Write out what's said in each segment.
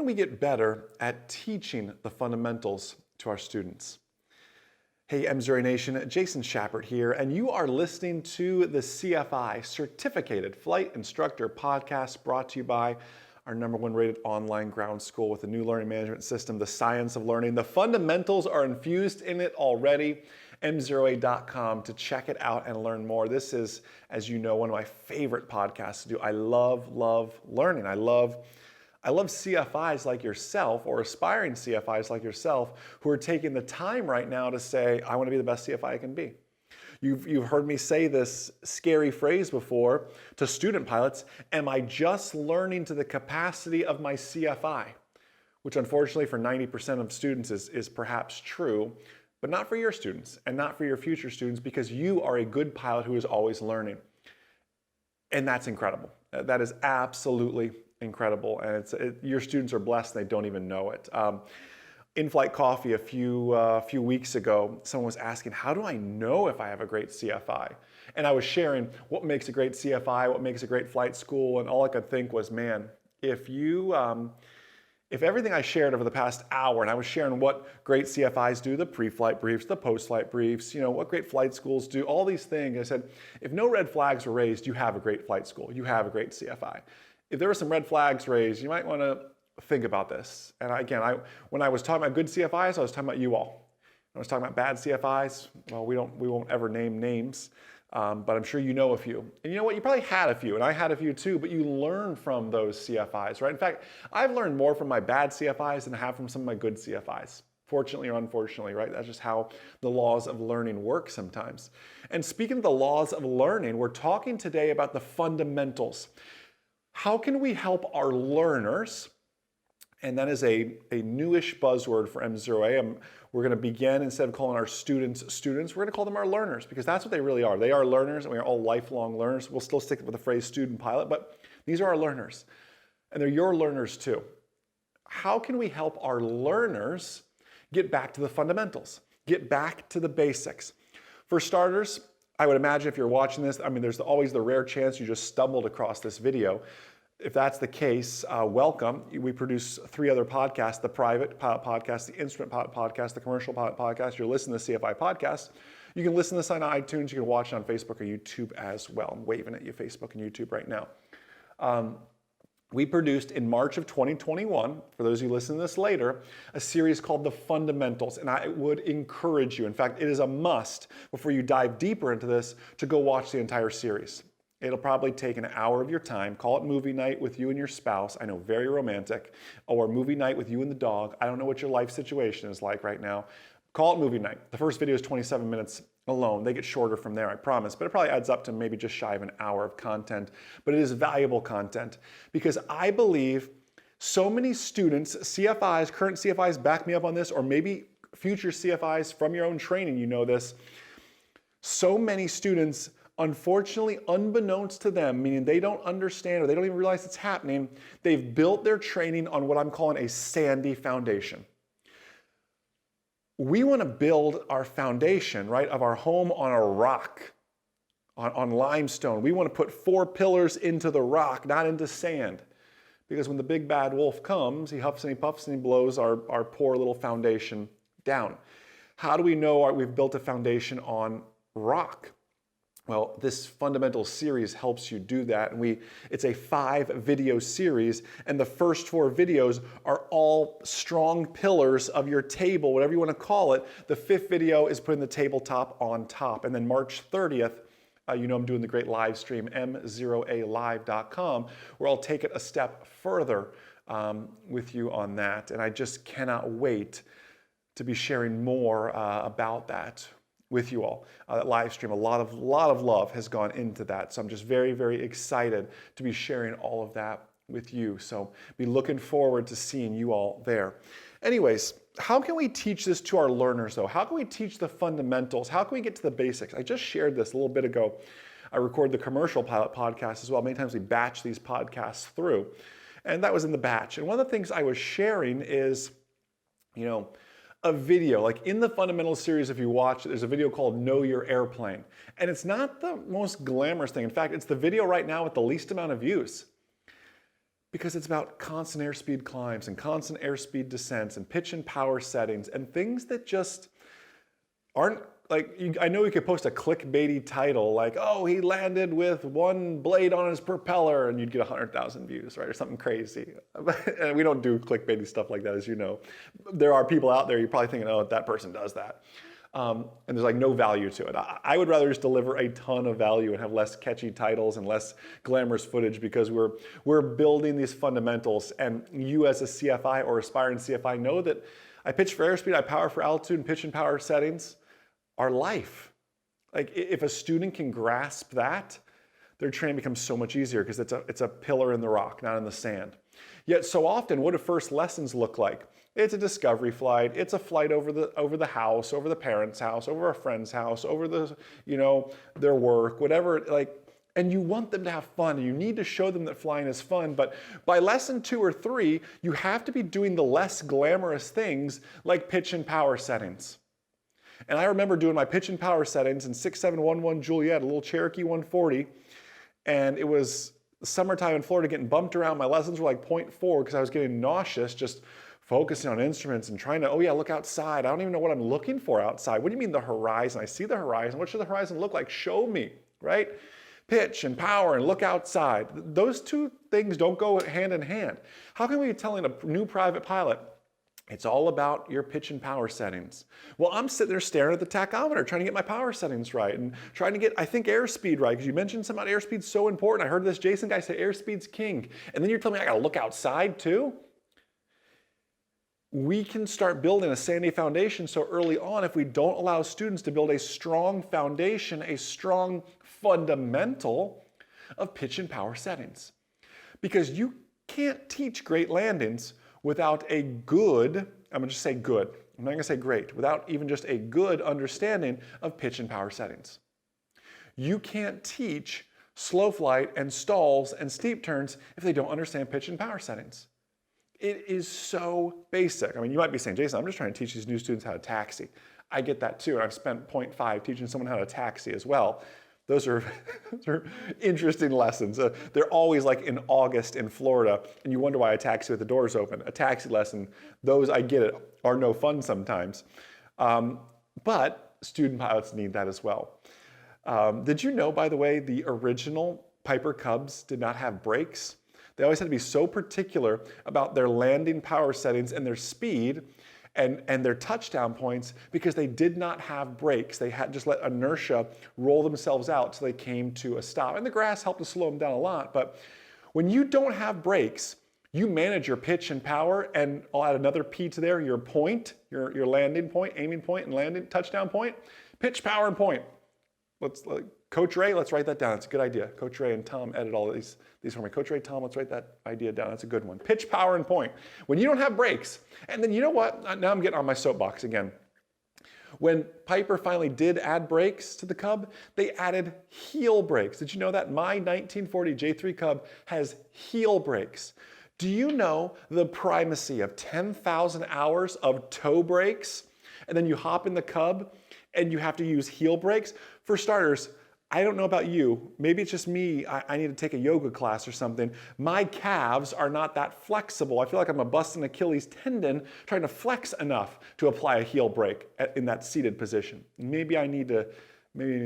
we get better at teaching the fundamentals to our students? Hey, MzeroA Nation, Jason Shepard here, and you are listening to the CFI, Certificated Flight Instructor Podcast, brought to you by our #1 rated online ground school with a new learning management system, the science of learning. The fundamentals are infused in it already. MzeroA.com to check it out and learn more. This is, as you know, one of my favorite podcasts to do. I love learning. I love CFIs like yourself, or aspiring CFIs like yourself, who are taking the time right now to say, I want to be the best CFI I can be. You've heard me say this scary phrase before to student pilots, am I just learning to the capacity of my CFI? Which unfortunately for 90% of students is perhaps true, but not for your students and not for your future students, because you are a good pilot who is always learning. And that's incredible. That is absolutely incredible. And your students are blessed and they don't even know it. In-flight coffee a few weeks ago, someone was asking, how do I know if I have a great CFI? And I was sharing what makes a great CFI, what makes a great flight school, and all I could think was, man, if everything I shared over the past hour, and I was sharing what great CFIs do, the pre-flight briefs, the post-flight briefs, what great flight schools do, all these things, I said, if no red flags were raised, you have a great flight school, you have a great CFI. If there were some red flags raised, you might want to think about this. And when I was talking about good CFIs, I was talking about you all. When I was talking about bad CFIs, well, we won't ever name names, but I'm sure you know a few. And you know what? You probably had a few, and I had a few too, but you learn from those CFIs, right? In fact, I've learned more from my bad CFIs than I have from some of my good CFIs. Fortunately or unfortunately, right? That's just how the laws of learning work sometimes. And speaking of the laws of learning, we're talking today about the fundamentals. How can we help our learners? And that is a newish buzzword for MzeroA. We're going to begin, instead of calling our students, we're going to call them our learners, because that's what they really are. They are learners, and we are all lifelong learners. We'll still stick with the phrase student pilot, but these are our learners. And they're your learners too. How can we help our learners get back to the fundamentals, get back to the basics? For starters, I would imagine if you're watching this, there's always the rare chance you just stumbled across this video. If that's the case, welcome. We produce 3 other podcasts: the private pilot podcast, the instrument pilot podcast, the commercial pilot podcast. You're listening to the CFI podcast. You can listen to this on iTunes. You can watch it on Facebook or YouTube as well. I'm waving at you, Facebook and YouTube right now. We produced in March of 2021, for those who listen to this later, a series called The Fundamentals, and I would encourage you, in fact, it is a must before you dive deeper into this, to go watch the entire series. It'll probably take an hour of your time. Call it movie night with you and your spouse. I know, very romantic. Or movie night with you and the dog. I don't know what your life situation is like right now. Call it movie night. The first video is 27 minutes alone. They get shorter from there, I promise, but it probably adds up to maybe just shy of an hour of content. But it is valuable content, because I believe so many students, CFIs, current CFIs back me up on this, or maybe future CFIs from your own training, you know this. So many students, unfortunately, unbeknownst to them, meaning they don't understand or they don't even realize it's happening, they've built their training on what I'm calling a sandy foundation. We want to build our foundation, right, of our home on a rock, on limestone. We want to put 4 pillars into the rock, not into sand. Because when the big bad wolf comes, he huffs and he puffs and he blows our poor little foundation down. How do we know we've built a foundation on rock? Well, this fundamental series helps you do that. And it's a 5-video series, and the first 4 videos are all strong pillars of your table, whatever you want to call it. The 5th video is putting the tabletop on top. And then March 30th, I'm doing the great live stream, MzeroAlive.com, where I'll take it a step further with you on that. And I just cannot wait to be sharing more about that with you all. That live stream, a lot of love has gone into that. So I'm just very, very excited to be sharing all of that with you. So be looking forward to seeing you all there. Anyways, how can we teach this to our learners though? How can we teach the fundamentals? How can we get to the basics? I just shared this a little bit ago. I recorded the commercial pilot podcast as well. Many times we batch these podcasts through, and that was in the batch. And one of the things I was sharing is, a video, like in the Fundamentals series, if you watch it, there's a video called Know Your Airplane. And it's not the most glamorous thing. In fact, it's the video right now with the least amount of views. Because it's about constant airspeed climbs and constant airspeed descents and pitch and power settings and things that just aren't like, I know you could post a clickbaity title like, oh, he landed with one blade on his propeller, and you'd get 100,000 views, right? Or something crazy. And we don't do clickbaity stuff like that, as you know. There are people out there, you're probably thinking, oh, that person does that. And there's like no value to it. I would rather just deliver a ton of value and have less catchy titles and less glamorous footage, because we're building these fundamentals. And you as a CFI or aspiring CFI know that I pitch for airspeed, I power for altitude, and pitch and power settings are life. Like if a student can grasp that, their training becomes so much easier, because it's a pillar in the rock, not in the sand. Yet so often, what do first lessons look like? It's a discovery flight. It's a flight over the house, over the parents' house, over a friend's house, over their work, whatever. And you want them to have fun. You need to show them that flying is fun. But by lesson 2 or 3, you have to be doing the less glamorous things like pitch and power settings. And I remember doing my pitch and power settings in 6711 Juliet, a little Cherokee 140, and it was summertime in Florida, getting bumped around. My lessons were like 0.4 because I was getting nauseous just focusing on instruments and trying to, oh yeah, look outside. I don't even know what I'm looking for outside. What do you mean the horizon? I see the horizon. What should the horizon look like? Show me, right? Pitch and power and look outside. Those two things don't go hand in hand. How can we be telling a new private pilot, it's all about your pitch and power settings? Well, I'm sitting there staring at the tachometer, trying to get my power settings right and trying to get, I think, airspeed right, because you mentioned something about airspeed so important. I heard this Jason guy say airspeed's king. And then you're telling me I gotta look outside too? We can start building a sandy foundation so early on if we don't allow students to build a strong foundation, a strong fundamental of pitch and power settings. Because you can't teach great landings without a good, I'm gonna just say good, I'm not gonna say great, without even just a good understanding of pitch and power settings. You can't teach slow flight and stalls and steep turns if they don't understand pitch and power settings. It is so basic. I mean, you might be saying, Jason, I'm just trying to teach these new students how to taxi. I get that too, and I've spent 0.5 teaching someone how to taxi as well. Those are interesting lessons. They're always like in August in Florida, and you wonder why a taxi with the doors open. A taxi lesson, those, I get it, are no fun sometimes. But student pilots need that as well. Did you know, by the way, the original Piper Cubs did not have brakes? They always had to be so particular about their landing power settings and their speed and their touchdown points, because they did not have brakes. They had just let inertia roll themselves out so they came to a stop. And the grass helped to slow them down a lot. But when you don't have brakes, you manage your pitch and power, and I'll add another P to there, your point, your landing point, aiming point and landing touchdown point, pitch, power, and point. Coach Ray, let's write that down. It's a good idea. Coach Ray and Tom edit all of these for me. Coach Ray, Tom, let's write that idea down. That's a good one. Pitch, power, and point. When you don't have brakes, and then you know what? Now I'm getting on my soapbox again. When Piper finally did add brakes to the Cub, they added heel brakes. Did you know that? My 1940 J3 Cub has heel brakes. Do you know the primacy of 10,000 hours of toe brakes? And then you hop in the Cub and you have to use heel brakes? For starters, I don't know about you, maybe it's just me, I need to take a yoga class or something. My calves are not that flexible. I feel like I'm a busted Achilles tendon trying to flex enough to apply a heel brake in that seated position. Maybe I need to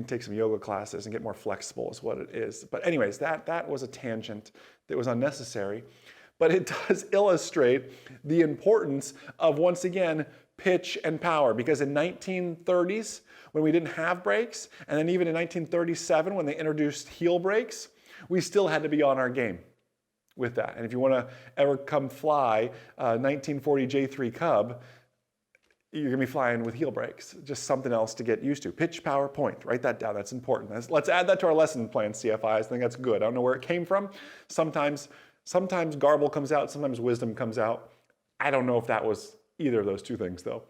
take some yoga classes and get more flexible is what it is. But anyways, that was a tangent that was unnecessary. But it does illustrate the importance of, once again, pitch and power, because in 1930s, when we didn't have brakes, and then even in 1937 when they introduced heel brakes, we still had to be on our game with that. And if you want to ever come fly a 1940 J3 Cub, you're going to be flying with heel brakes. Just something else to get used to. Pitch, power, point. Write that down. That's important. Let's add that to our lesson plan, CFIs. I think that's good. I don't know where it came from. Sometimes garble comes out. Sometimes wisdom comes out. I don't know if that was either of those two things, though.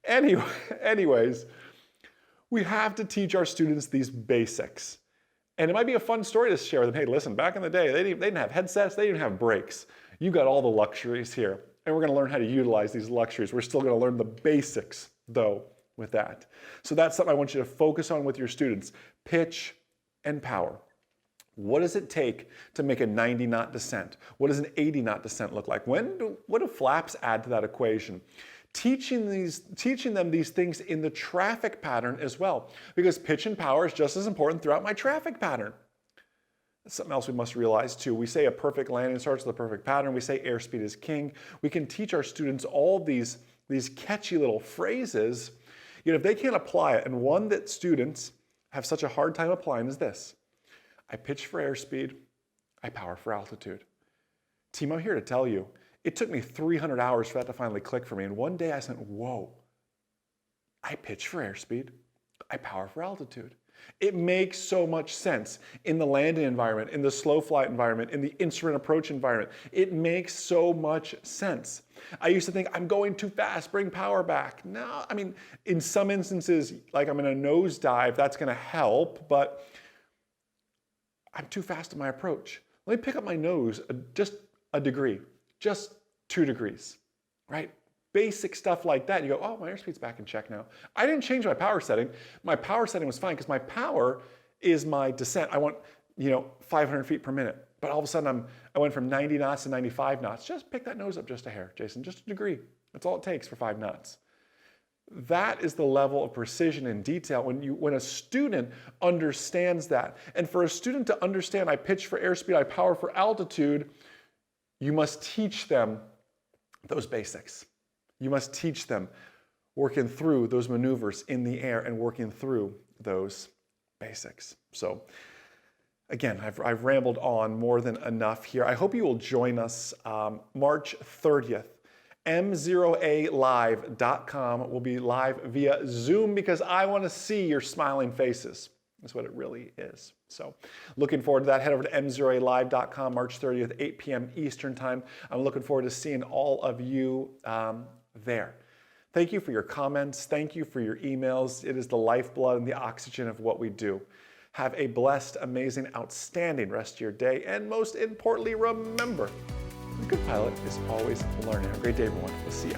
Anyways, we have to teach our students these basics. And it might be a fun story to share with them. Hey, listen, back in the day, they didn't have headsets, they didn't have brakes. You got all the luxuries here. And we're gonna learn how to utilize these luxuries. We're still gonna learn the basics, though, with that. So that's something I want you to focus on with your students. Pitch and power. What does it take to make a 90 knot descent? What does an 80 knot descent look like? What do flaps add to that equation? Teaching them these things in the traffic pattern as well, because pitch and power is just as important throughout my traffic pattern. That's something else we must realize too. We say a perfect landing starts with a perfect pattern. We say airspeed is king. We can teach our students all these catchy little phrases, yet if they can't apply it, and one that students have such a hard time applying is this: I pitch for airspeed, I power for altitude. Team, I'm here to tell you, it took me 300 hours for that to finally click for me. And one day I said, whoa, I pitch for airspeed, I power for altitude. It makes so much sense in the landing environment, in the slow flight environment, in the instrument approach environment. It makes so much sense. I used to think, I'm going too fast, bring power back. No, I mean, in some instances, like I'm in a nosedive, that's gonna help, but I'm too fast in my approach. Let me pick up my nose just a degree, just 2 degrees, right? Basic stuff like that. You go, oh, my airspeed's back in check now. I didn't change my power setting. My power setting was fine because my power is my descent. I want, 500 feet per minute. But all of a sudden I went from 90 knots to 95 knots. Just pick that nose up just a hair, Jason, just a degree. That's all it takes for 5 knots. That is the level of precision and detail when a student understands that. And for a student to understand I pitch for airspeed, I power for altitude, you must teach them those basics. You must teach them working through those maneuvers in the air and working through those basics. So again, I've rambled on more than enough here. I hope you will join us March 30th. MzeroAlive.com will be live via Zoom because I want to see your smiling faces. That's what it really is. So looking forward to that. Head over to MzeroAlive.com March 30th, 8 p.m. Eastern Time. I'm looking forward to seeing all of you there. Thank you for your comments. Thank you for your emails. It is the lifeblood and the oxygen of what we do. Have a blessed, amazing, outstanding rest of your day. And most importantly, remember, a good pilot is always learning. Have a great day, everyone. We'll see you.